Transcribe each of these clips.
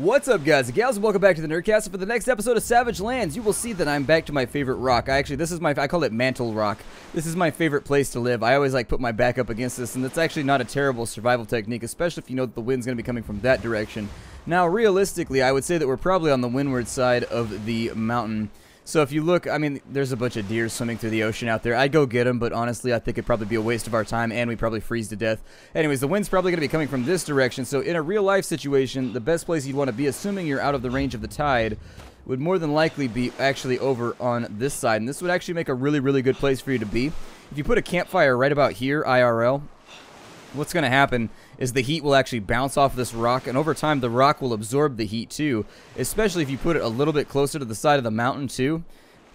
What's up, guys and gals, and welcome back to the Nerdcast. And for the next episode of Savage Lands, you will see that I'm back to my favorite rock. I call it Mantle Rock. This is my favorite place to live. I always put my back up against this, and it's actually not a terrible survival technique, especially if you know that the wind's going to be coming from that direction. Now, realistically, I would say that we're probably on the windward side of the mountain. So if you look, I mean, there's a bunch of deer swimming through the ocean out there. I'd go get them, but honestly, I think it'd probably be a waste of our time, and we'd probably freeze to death. Anyways, the wind's probably going to be coming from this direction, so in a real-life situation, the best place you'd want to be, assuming you're out of the range of the tide, would more than likely be actually over on this side, and this would actually make a really, really good place for you to be. If you put a campfire right about here, IRL, what's going to happen is the heat will actually bounce off this rock, and over time the rock will absorb the heat too, especially if you put it a little bit closer to the side of the mountain too.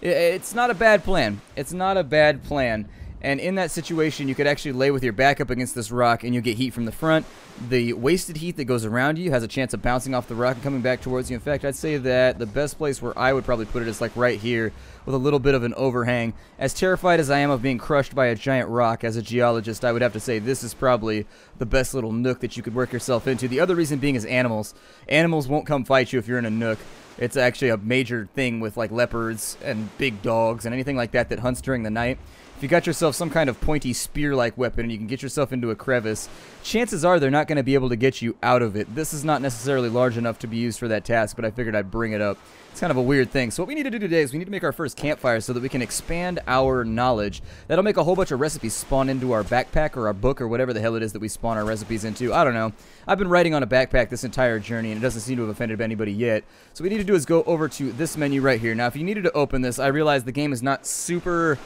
It's not a bad plan. It's not a bad plan. And in that situation, you could actually lay with your back up against this rock and you get heat from the front. The wasted heat that goes around you has a chance of bouncing off the rock and coming back towards you. In fact, I'd say that the best place where I would probably put it is right here with a little bit of an overhang. As terrified as I am of being crushed by a giant rock, as a geologist, I would have to say this is probably the best little nook that you could work yourself into. The other reason being is animals. Animals won't come fight you if you're in a nook. It's actually a major thing with leopards and big dogs and anything like that that hunts during the night. If you got yourself some kind of pointy spear-like weapon and you can get yourself into a crevice, chances are they're not going to be able to get you out of it. This is not necessarily large enough to be used for that task, but I figured I'd bring it up. It's kind of a weird thing. So what we need to do today is we need to make our first campfire so that we can expand our knowledge. That'll make a whole bunch of recipes spawn into our backpack or our book or whatever the hell it is that we spawn our recipes into. I don't know. I've been writing on a backpack this entire journey and it doesn't seem to have offended anybody yet. So what we need to do is go over to this menu right here. Now if you needed to open this, I realize the game is not super...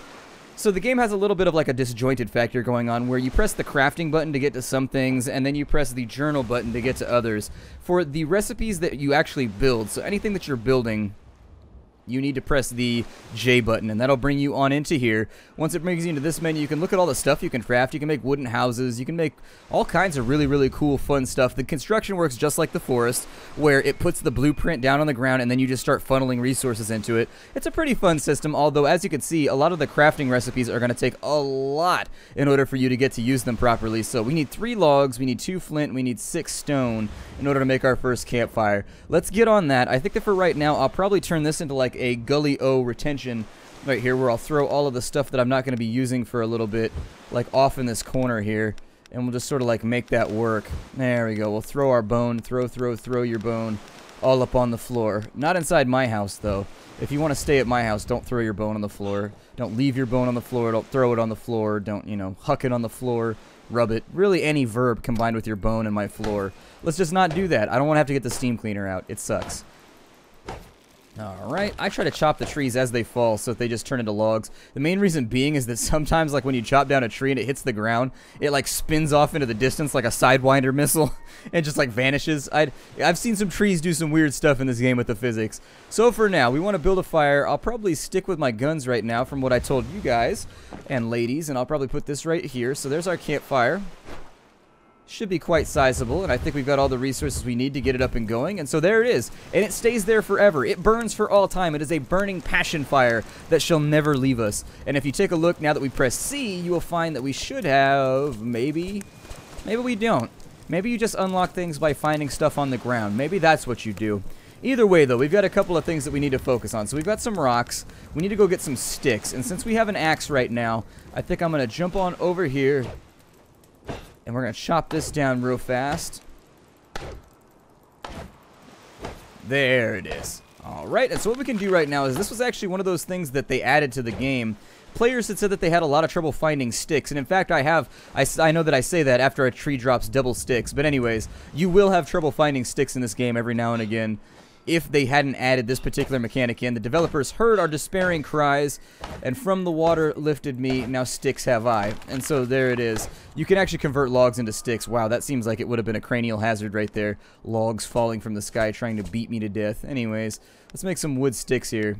So the game has a little bit of a disjointed factor going on where you press the crafting button to get to some things and then you press the journal button to get to others. For the recipes that you actually build, so anything that you're building, you need to press the J button, and that'll bring you on into here. Once it brings you into this menu, you can look at all the stuff you can craft. You can make wooden houses. You can make all kinds of really, really cool, fun stuff. The construction works just like the forest, where it puts the blueprint down on the ground, and then you just start funneling resources into it. It's a pretty fun system, although, as you can see, a lot of the crafting recipes are going to take a lot in order for you to get to use them properly. So we need 3 logs, we need 2 flint, we need 6 stone in order to make our first campfire. Let's get on that. I think that for right now, I'll probably turn this into a gully-o retention right here where I'll throw all of the stuff that I'm not going to be using for a little bit off in this corner here, and we'll just sort of make that work. There we go. We'll throw our bone, throw your bone all up on the floor. Not inside my house though. If you want to stay at my house, don't throw your bone on the floor. Don't leave your bone on the floor. Don't throw it on the floor. Don't, huck it on the floor. Rub it. Really any verb combined with your bone and my floor. Let's just not do that. I don't want to have to get the steam cleaner out. It sucks. Alright, I try to chop the trees as they fall so that they just turn into logs. The main reason being is that sometimes, when you chop down a tree and it hits the ground, it spins off into the distance like a Sidewinder missile and just vanishes. I've seen some trees do some weird stuff in this game with the physics. So for now, we want to build a fire. I'll probably stick with my guns right now from what I told you guys and ladies, and I'll probably put this right here. So there's our campfire. Should be quite sizable, and I think we've got all the resources we need to get it up and going, and so there it is, and it stays there forever. It burns for all time. It is a burning passion fire that shall never leave us. And if you take a look now that we press C, you will find that we should have, maybe we don't. Maybe you just unlock things by finding stuff on the ground. Maybe that's what you do. Either way, though, we've got a couple of things that we need to focus on. So we've got some rocks. We need to go get some sticks, and since we have an axe right now, I think I'm going to jump on over here, and we're going to chop this down real fast. There it is. Alright, and so what we can do right now is this was actually one of those things that they added to the game. Players had said that they had a lot of trouble finding sticks, and in fact I know that I say that after a tree drops double sticks, but anyways, you will have trouble finding sticks in this game every now and again. If they hadn't added this particular mechanic in, the developers heard our despairing cries, and from the water lifted me, now sticks have I. And so there it is. You can actually convert logs into sticks. Wow, that seems like it would have been a cranial hazard right there. Logs falling from the sky trying to beat me to death. Anyways, let's make some wood sticks here.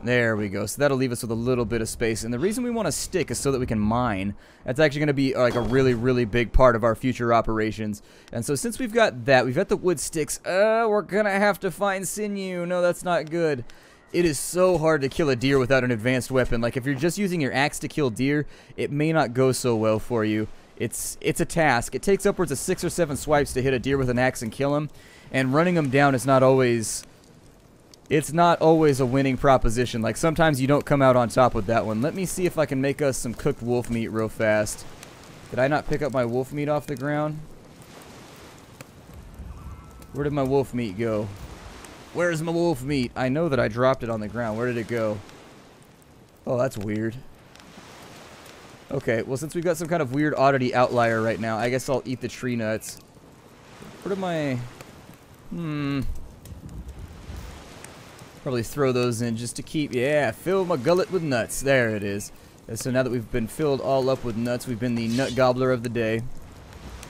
There we go. So that'll leave us with a little bit of space. And the reason we want a stick is so that we can mine. That's actually going to be a really, really big part of our future operations. And so since we've got that, we've got the wood sticks. We're going to have to find sinew. No, that's not good. It is so hard to kill a deer without an advanced weapon. If you're just using your axe to kill deer, it may not go so well for you. It's a task. It takes upwards of 6 or 7 swipes to hit a deer with an axe and kill him. and running them down is not always... It's not always a winning proposition. Like, sometimes you don't come out on top with that one. Let me see if I can make us some cooked wolf meat real fast. Did I not pick up my wolf meat off the ground? Where did my wolf meat go? Where's my wolf meat? I know that I dropped it on the ground. Where did it go? Oh, that's weird. Okay, well, since we've got some kind of weird oddity outlier right now, I guess I'll eat the tree nuts. Where am I... Probably throw those in just to keep... Yeah, fill my gullet with nuts. There it is. And so now that we've been filled all up with nuts, we've been the nut gobbler of the day.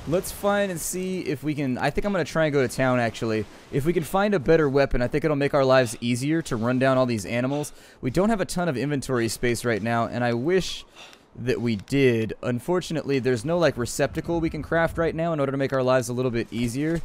Let's find and see if we can... I think I'm going to try and go to town, actually. If we can find a better weapon, I think it'll make our lives easier to run down all these animals. We don't have a ton of inventory space right now, and I wish that we did. Unfortunately, there's no, like, receptacle we can craft right now in order to make our lives a little bit easier.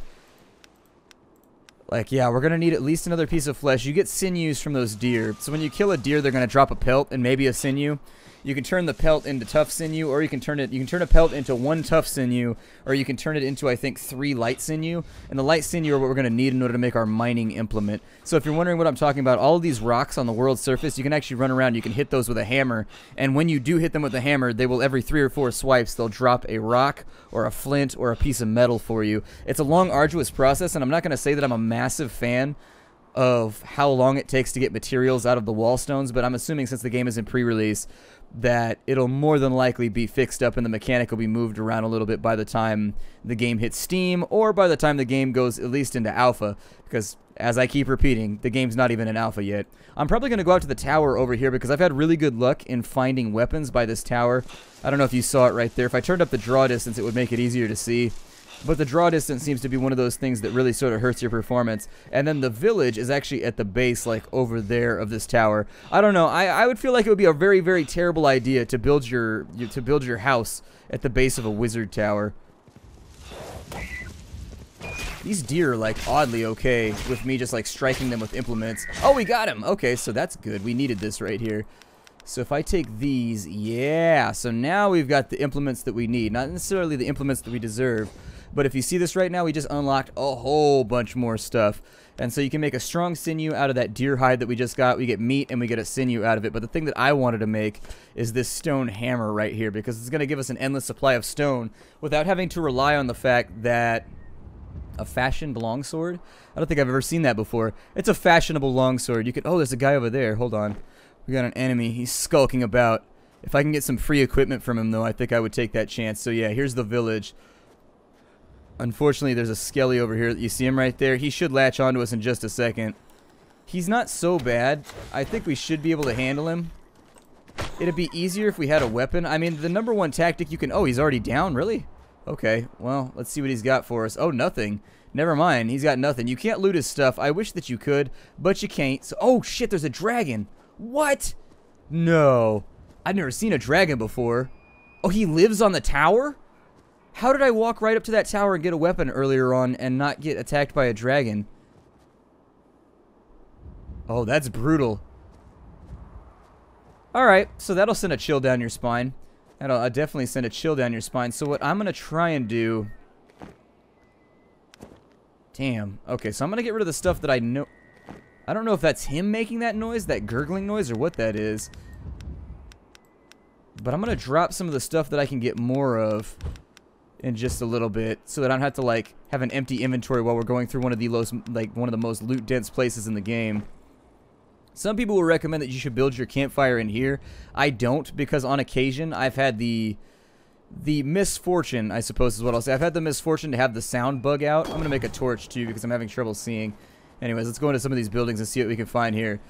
Like, yeah, we're going to need at least another piece of flesh. You get sinews from those deer. So when you kill a deer, they're going to drop a pelt and maybe a sinew. You can turn the pelt into tough sinew, or you can turn a pelt into 1 tough sinew, or you can turn it into, I think, 3 light sinew. And the light sinew are what we're going to need in order to make our mining implement. So if you're wondering what I'm talking about, all of these rocks on the world's surface, you can actually run around, you can hit those with a hammer, and when you do hit them with a hammer, they will, every 3 or 4 swipes, they'll drop a rock or a flint or a piece of metal for you. It's a long, arduous process, and I'm not going to say that I'm a massive fan of how long it takes to get materials out of the wall stones, but I'm assuming since the game is in pre-release that it'll more than likely be fixed up and the mechanic will be moved around a little bit by the time the game hits Steam, or by the time the game goes at least into alpha, because as I keep repeating, the game's not even in alpha yet. I'm probably going to go out to the tower over here because I've had really good luck in finding weapons by this tower. I don't know if you saw it right there. If I turned up the draw distance, it would make it easier to see. But the draw distance seems to be one of those things that really sort of hurts your performance. And then the village is actually at the base, like over there of this tower. I don't know. I would feel like it would be a very, very terrible idea to build your house at the base of a wizard tower. These deer are like oddly okay with me just like striking them with implements. Oh, we got him. Okay, so that's good. We needed this right here. So if I take these, yeah. So now we've got the implements that we need. Not necessarily the implements that we deserve. But if you see this right now, we just unlocked a whole bunch more stuff. And so you can make a strong sinew out of that deer hide that we just got. We get meat and we get a sinew out of it. But the thing that I wanted to make is this stone hammer right here, because it's going to give us an endless supply of stone without having to rely on the fact that a fashioned longsword? I don't think I've ever seen that before. It's a fashionable longsword. You can... Oh, there's a guy over there. Hold on. We got an enemy. He's skulking about. If I can get some free equipment from him, though, I think I would take that chance. So, yeah, here's the village. Unfortunately, there's a skelly over here. You see him right there? He should latch onto us in just a second. He's not so bad. I think we should be able to handle him. It'd be easier if we had a weapon. I mean, the #1 tactic you can... Oh, he's already down? Really? Okay, well, let's see what he's got for us. Oh, nothing. Never mind. He's got nothing. You can't loot his stuff. I wish that you could, but you can't. So, oh, shit, there's a dragon. What? No. I've never seen a dragon before. Oh, he lives on the tower? How did I walk right up to that tower and get a weapon earlier on and not get attacked by a dragon? Oh, that's brutal. Alright, so that'll send a chill down your spine. That'll definitely send a chill down your spine. So what I'm going to try and do... Damn. Okay, so I'm going to get rid of the stuff that I know... I don't know if that's him making that noise, that gurgling noise, or what that is. But I'm going to drop some of the stuff that I can get more of in just a little bit, so that I don't have to like have an empty inventory while we're going through one of the most loot dense places in the game. Some people will recommend that you should build your campfire in here. I don't, because on occasion I've had the misfortune, I suppose is what I'll say. I've had the misfortune to have the sound bug out. I'm gonna make a torch too because I'm having trouble seeing. Anyways, let's go into some of these buildings and see what we can find here.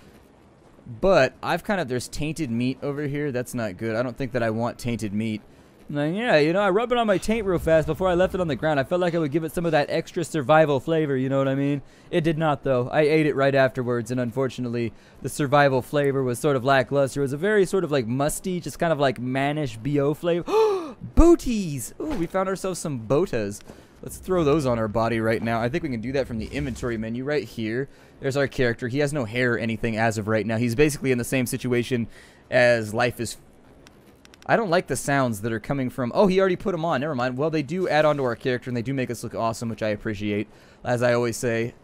But there's tainted meat over here. That's not good. I don't think that I want tainted meat. Like, yeah, you know, I rubbed it on my taint real fast before I left it on the ground. I felt like I would give it some of that extra survival flavor, you know what I mean? It did not, though. I ate it right afterwards, and unfortunately, the survival flavor was sort of lackluster. It was a very sort of like musty, just kind of like mannish BO flavor. Booties! Ooh, we found ourselves some botas. Let's throw those on our body right now. I think we can do that from the inventory menu right here. There's our character. He has no hair or anything as of right now. He's basically in the same situation as life is... I don't like the sounds that are coming from... Oh, he already put them on. Never mind. Well, they do add on to our character, and they do make us look awesome, which I appreciate. As I always say,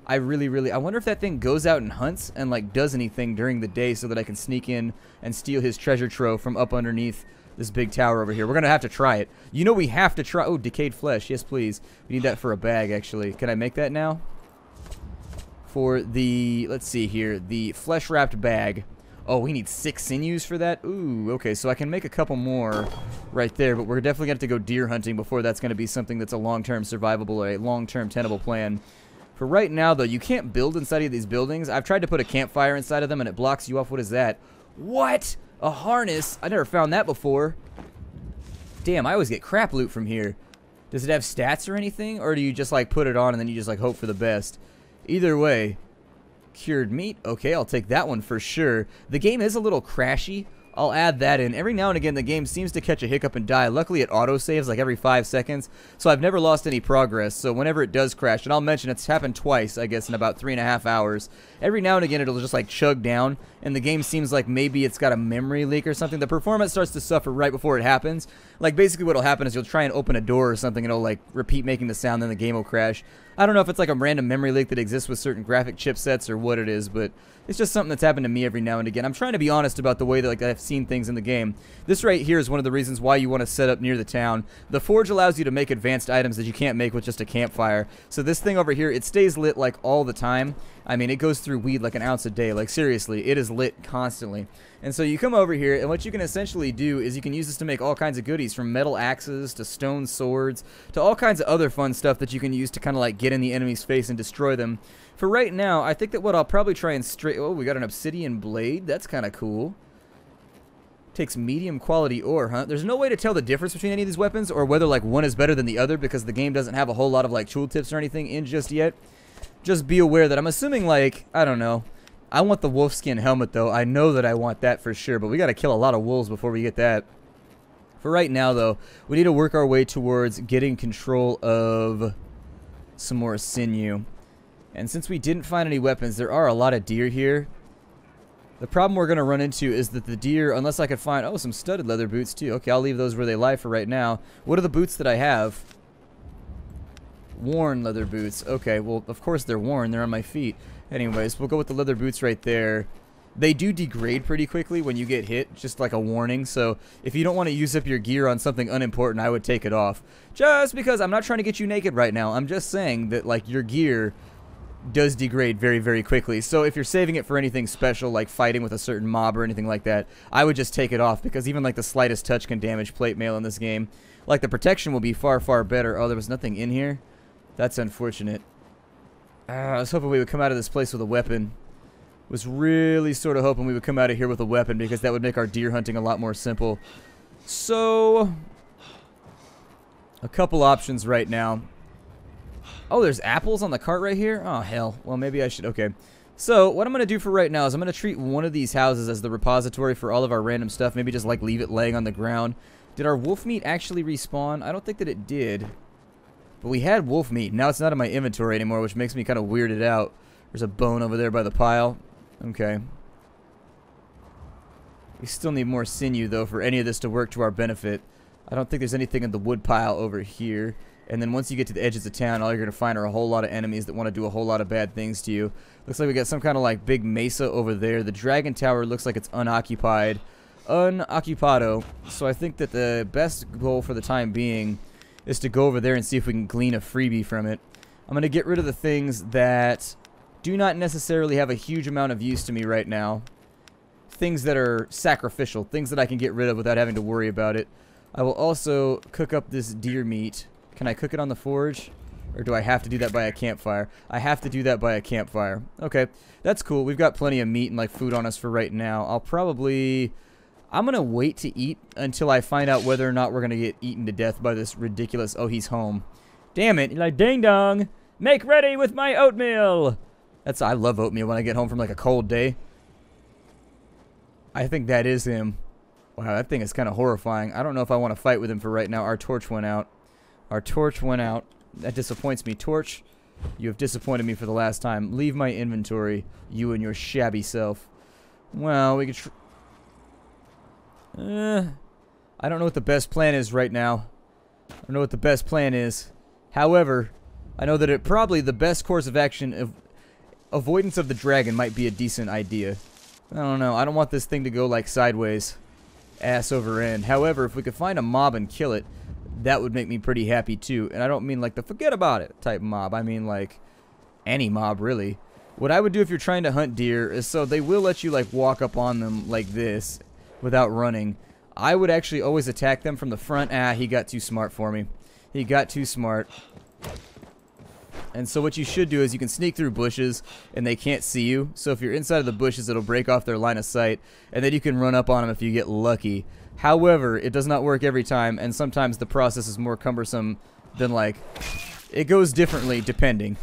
I really... I wonder if that thing goes out and hunts and, like, does anything during the day so that I can sneak in and steal his treasure trove from up underneath this big tower over here. We're going to have to try it. You know we have to try... Oh, decayed flesh. Yes, please. We need that for a bag, actually. Can I make that now? For the... Let's see here. The flesh-wrapped bag. Oh, we need 6 sinews for that? Ooh, okay, so I can make a couple more right there, but we're definitely going to have to go deer hunting before that's going to be something that's a long-term survivable or a long-term tenable plan. For right now, though, you can't build inside of these buildings. I've tried to put a campfire inside of them, and it blocks you off. What is that? What? A harness? I never found that before. Damn, I always get crap loot from here. Does it have stats or anything? Or do you just, like, put it on and then you just, like, hope for the best? Either way... Cured meat. Okay, I'll take that one for sure. The game is a little crashy. I'll add that in. Every now and again, the game seems to catch a hiccup and die. Luckily, it auto-saves like every 5 seconds, so I've never lost any progress. So whenever it does crash, and I'll mention it's happened twice, I guess, in about 3.5 hours. Every now and again, it'll just like chug down, and the game seems like maybe it's got a memory leak or something. The performance starts to suffer right before it happens. Like, basically what'll happen is you'll try and open a door or something, and it'll like repeat making the sound, then the game will crash. I don't know if it's like a random memory leak that exists with certain graphic chipsets or what it is, but it's just something that's happened to me every now and again. I'm trying to be honest about the way that I've seen things in the game. This right here is one of the reasons why you want to set up near the town. The forge allows you to make advanced items that you can't make with just a campfire. So this thing over here, it stays lit like all the time. I mean, it goes through weed like an ounce a day. Like, seriously, it is lit constantly. And so you come over here, and what you can essentially do is you can use this to make all kinds of goodies, from metal axes to stone swords to all kinds of other fun stuff that you can use to kind of like get in the enemy's face and destroy them. For right now, I think that what I'll probably try and Oh, we got an obsidian blade. That's kind of cool. Takes medium quality ore, huh? There's no way to tell the difference between any of these weapons or whether like one is better than the other because the game doesn't have a whole lot of like tool tips or anything in just yet. Just be aware that I'm assuming like, I don't know. I want the wolfskin helmet though. I know that I want that for sure, but we got to kill a lot of wolves before we get that. For right now though, we need to work our way towards getting control of some more sinew. And since we didn't find any weapons, there are a lot of deer here. The problem we're going to run into is that the deer, unless I could find, oh, some studded leather boots too. Okay, I'll leave those where they lie for right now. What are the boots that I have? Worn leather boots. Okay, well, of course they're worn. They're on my feet. Anyways, we'll go with the leather boots right there. They do degrade pretty quickly when you get hit, just like a warning. So if you don't want to use up your gear on something unimportant, I would take it off. Just because I'm not trying to get you naked right now. I'm just saying that, like, your gear does degrade very, very quickly. So if you're saving it for anything special, like fighting with a certain mob or anything like that, I would just take it off, because even like the slightest touch can damage plate mail in this game. Like, the protection will be far, far better. Oh, there was nothing in here? That's unfortunate. I was hoping we would come out of this place with a weapon. Was really sort of hoping we would come out of here with a weapon, because that would make our deer hunting a lot more simple. So, a couple options right now. Oh, there's apples on the cart right here? Oh, hell. Well, maybe I should... Okay. So, what I'm going to do for right now is I'm going to treat one of these houses as the repository for all of our random stuff. Maybe just, like, leave it laying on the ground. Did our wolf meat actually respawn? I don't think that it did. But we had wolf meat. Now it's not in my inventory anymore, which makes me kind of weirded out. There's a bone over there by the pile. Okay. We still need more sinew, though, for any of this to work to our benefit. I don't think there's anything in the wood pile over here. And then once you get to the edges of town, all you're going to find are a whole lot of enemies that want to do a whole lot of bad things to you. Looks like we got some kind of like big mesa over there. The dragon tower looks like it's unoccupied. Unoccupado. So I think that the best goal for the time being is to go over there and see if we can glean a freebie from it. I'm going to get rid of the things that do not necessarily have a huge amount of use to me right now. Things that are sacrificial. Things that I can get rid of without having to worry about it. I will also cook up this deer meat. Can I cook it on the forge? Or do I have to do that by a campfire? I have to do that by a campfire. Okay, that's cool. We've got plenty of meat and like food on us for right now. I'm going to wait to eat until I find out whether or not we're going to get eaten to death by this ridiculous... Oh, he's home. Damn it. You're like, ding dong. Make ready with my oatmeal. I love oatmeal when I get home from like a cold day. I think that is him. Wow, that thing is kind of horrifying. I don't know if I want to fight with him for right now. Our torch went out. Our torch went out. That disappoints me. Torch, you have disappointed me for the last time. Leave my inventory, you and your shabby self. Well, we could... I don't know what the best plan is right now. I don't know what the best plan is. However, I know that probably the best course of action, avoidance of the dragon might be a decent idea. I don't know. I don't want this thing to go like sideways, ass over end. However, if we could find a mob and kill it, that would make me pretty happy too. And I don't mean like the forget about it type mob. I mean like any mob really. What I would do if you're trying to hunt deer is, so they will let you like walk up on them like this without running. I would actually always attack them from the front. He got too smart for me. He got too smart. And so what you should do is you can sneak through bushes and they can't see you. So if you're inside of the bushes, it'll break off their line of sight, and then you can run up on them if you get lucky. However, it does not work every time, and sometimes the process is more cumbersome than like, it goes differently depending.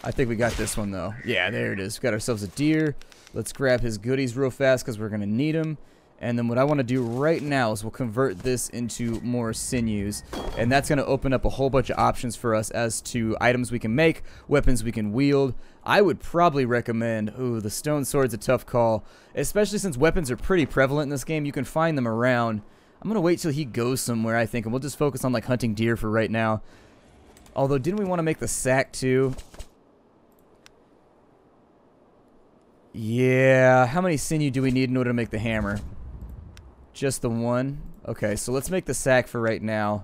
I think we got this one though. Yeah, there it is. We got ourselves a deer. Let's grab his goodies real fast because we're going to need them. And then what I want to do right now is we'll convert this into more sinews. And that's going to open up a whole bunch of options for us as to items we can make, weapons we can wield. I would probably recommend, ooh, the stone sword's a tough call. Especially since weapons are pretty prevalent in this game. You can find them around. I'm going to wait till he goes somewhere, I think. And we'll just focus on like hunting deer for right now. Although, didn't we want to make the sack too? Yeah, how many sinew do we need in order to make the hammer? Just the one? Okay, so let's make the sack for right now.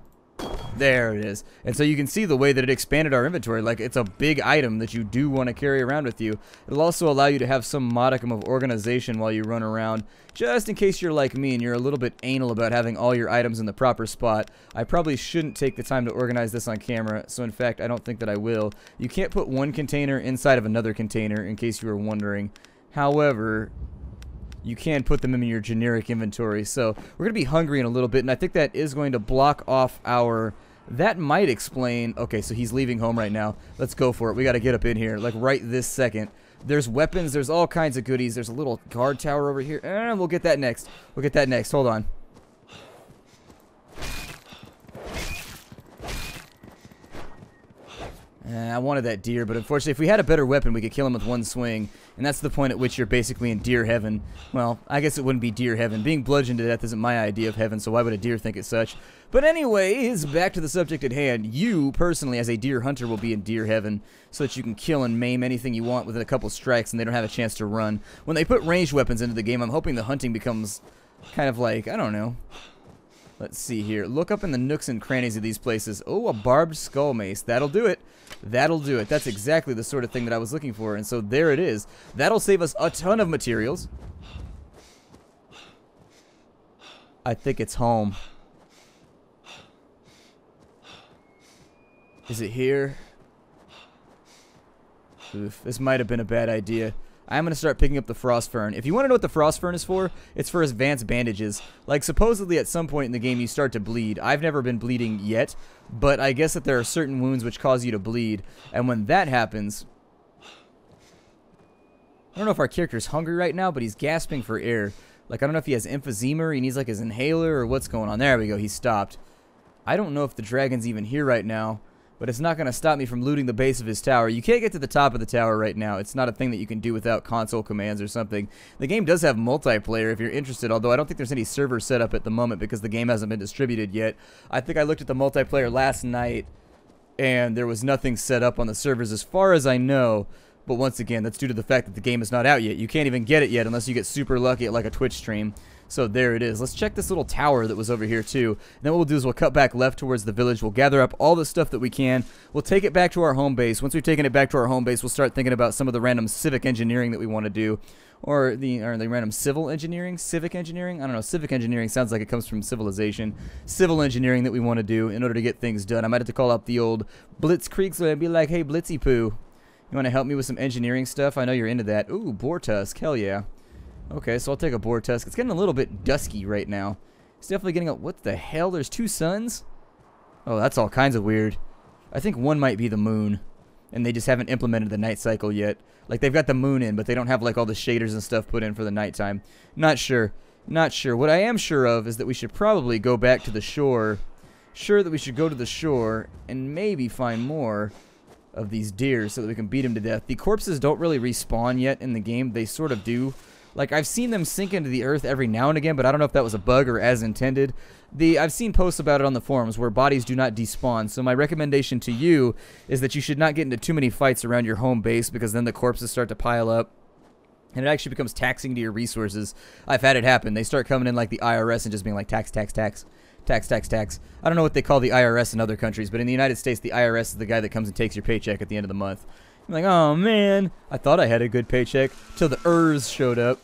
There it is. And so you can see the way that it expanded our inventory. Like, it's a big item that you do want to carry around with you. It'll also allow you to have some modicum of organization while you run around. Just in case you're like me and you're a little bit anal about having all your items in the proper spot. I probably shouldn't take the time to organize this on camera. So, in fact, I don't think that I will. You can't put one container inside of another container, in case you were wondering. However, you can put them in your generic inventory. So we're going to be hungry in a little bit, and I think that is going to block off our... That might explain... Okay, so he's leaving home right now. Let's go for it. We got to get up in here, like right this second. There's weapons. There's all kinds of goodies. There's a little guard tower over here. And we'll get that next. We'll get that next. Hold on. I wanted that deer, but unfortunately, if we had a better weapon, we could kill him with one swing. And that's the point at which you're basically in deer heaven. Well, I guess it wouldn't be deer heaven. Being bludgeoned to death isn't my idea of heaven, so why would a deer think it's such? But anyways, back to the subject at hand. You, personally, as a deer hunter, will be in deer heaven, so that you can kill and maim anything you want within a couple strikes, and they don't have a chance to run. When they put ranged weapons into the game, I'm hoping the hunting becomes kind of like, I don't know. Let's see here. Look up in the nooks and crannies of these places. Oh, a barbed skull mace. That'll do it. That'll do it. That's exactly the sort of thing that I was looking for. And so there it is. That'll save us a ton of materials. I think it's home. Is it here? Oof, this might have been a bad idea. I'm going to start picking up the frost fern. If you want to know what the frost fern is for, it's for advanced bandages. Like, supposedly at some point in the game you start to bleed. I've never been bleeding yet, but I guess that there are certain wounds which cause you to bleed. And when that happens... I don't know if our character's hungry right now, but he's gasping for air. Like, I don't know if he has emphysema or he needs, like, his inhaler or what's going on. There we go, he stopped. I don't know if the dragon's even here right now. But it's not going to stop me from looting the base of his tower. You can't get to the top of the tower right now. It's not a thing that you can do without console commands or something. The game does have multiplayer if you're interested, although I don't think there's any server set up at the moment because the game hasn't been distributed yet. I think I looked at the multiplayer last night, and there was nothing set up on the servers as far as I know. But once again, that's due to the fact that the game is not out yet. You can't even get it yet unless you get super lucky at like a Twitch stream. So there it is. Let's check this little tower that was over here too. And then what we'll do is we'll cut back left towards the village. We'll gather up all the stuff that we can. We'll take it back to our home base. Once we've taken it back to our home base, we'll start thinking about some of the random civic engineering that we want to do. Or the random civil engineering? Civic engineering? I don't know. Civic engineering sounds like it comes from civilization. Civil engineering that we want to do in order to get things done. I might have to call up the old Blitzkrieg and be like, hey, Blitzy Poo, you want to help me with some engineering stuff? I know you're into that. Ooh, boar tusk. Hell yeah. Okay, so I'll take a boar tusk. It's getting a little bit dusky right now. It's definitely getting a... What the hell? There's two suns? Oh, that's all kinds of weird. I think one might be the moon. And they just haven't implemented the night cycle yet. Like, they've got the moon in, but they don't have, like, all the shaders and stuff put in for the nighttime. Not sure. Not sure. What I am sure of is that we should probably go back to the shore. Sure that we should go to the shore and maybe find more of these deer so that we can beat them to death. The corpses don't really respawn yet in the game. They sort of do Like, I've seen them sink into the earth every now and again, but I don't know if that was a bug or as intended. I've seen posts about it on the forums where bodies do not despawn, so my recommendation to you is that you should not get into too many fights around your home base, because then the corpses start to pile up, and it actually becomes taxing to your resources. I've had it happen. They start coming in like the IRS and just being like, tax, tax, tax. Tax, tax, tax. I don't know what they call the IRS in other countries, but in the United States, the IRS is the guy that comes and takes your paycheck at the end of the month. I'm like, oh man, I thought I had a good paycheck till the ERS showed up.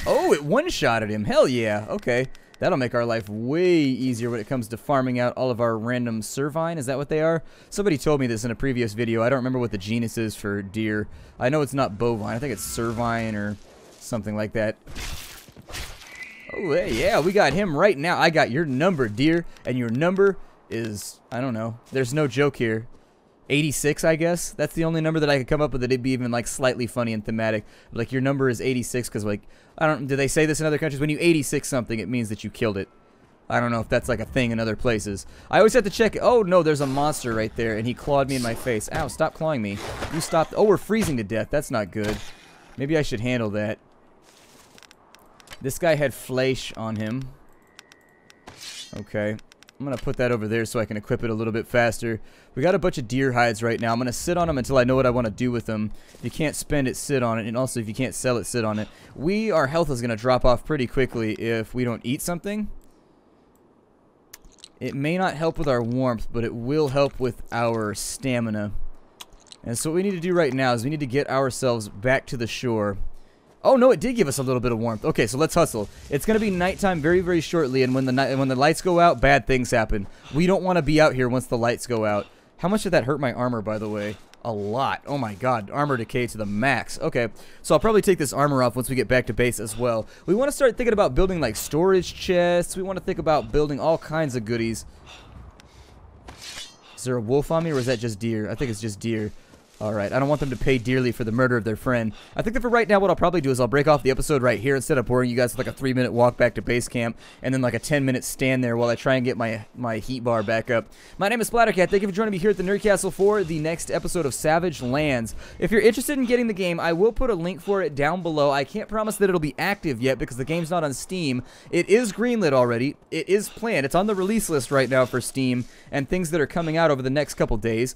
Oh, it one-shotted him. Hell yeah. Okay. That'll make our life way easier when it comes to farming out all of our random cervine. Is that what they are? Somebody told me this in a previous video. I don't remember what the genus is for deer. I know it's not bovine. I think it's cervine or something like that. Oh, hey, yeah, we got him right now. I got your number, deer, and your number is, I don't know. There's no joke here. 86, I guess. That's the only number that I could come up with that'd be even like slightly funny and thematic. Like, your number is 86 because, like, I don't. Do they say this in other countries? When you 86 something, it means that you killed it. I don't know if that's like a thing in other places. I always have to check. Oh no, there's a monster right there, and he clawed me in my face. Ow! Stop clawing me. You stopped. Oh, we're freezing to death. That's not good. Maybe I should handle that. This guy had flesh on him. Okay. I'm going to put that over there so I can equip it a little bit faster. We got a bunch of deer hides right now. I'm going to sit on them until I know what I want to do with them. If you can't spend it, sit on it. And also, if you can't sell it, sit on it. Our health is going to drop off pretty quickly if we don't eat something. It may not help with our warmth, but it will help with our stamina. And so what we need to do right now is we need to get ourselves back to the shore. Oh no, it did give us a little bit of warmth. Okay, so let's hustle. It's gonna be nighttime very, very shortly, and when the lights go out, bad things happen. We don't want to be out here once the lights go out. How much did that hurt my armor, by the way? A lot. Oh my god, armor decay to the max. Okay, so I'll probably take this armor off once we get back to base as well. We want to start thinking about building like storage chests. We want to think about building all kinds of goodies. Is there a wolf on me, or is that just deer? I think it's just deer. Alright, I don't want them to pay dearly for the murder of their friend. I think that for right now, what I'll probably do is I'll break off the episode right here instead of boring you guys with like a 3-minute walk back to base camp and then like a 10-minute stand there while I try and get my heat bar back up. My name is Splattercat. Thank you for joining me here at the Nerd Castle for the next episode of Savage Lands. If you're interested in getting the game, I will put a link for it down below. I can't promise that it'll be active yet because the game's not on Steam. It is greenlit already. It is planned. It's on the release list right now for Steam and things that are coming out over the next couple days.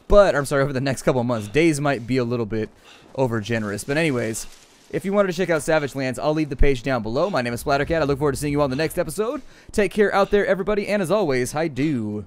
But, I'm sorry, over the next couple months. Days might be a little bit over generous. But anyways, if you wanted to check out Savage Lands, I'll leave the page down below. My name is Splattercat. I look forward to seeing you on the next episode. Take care out there, everybody. And as always, hi do.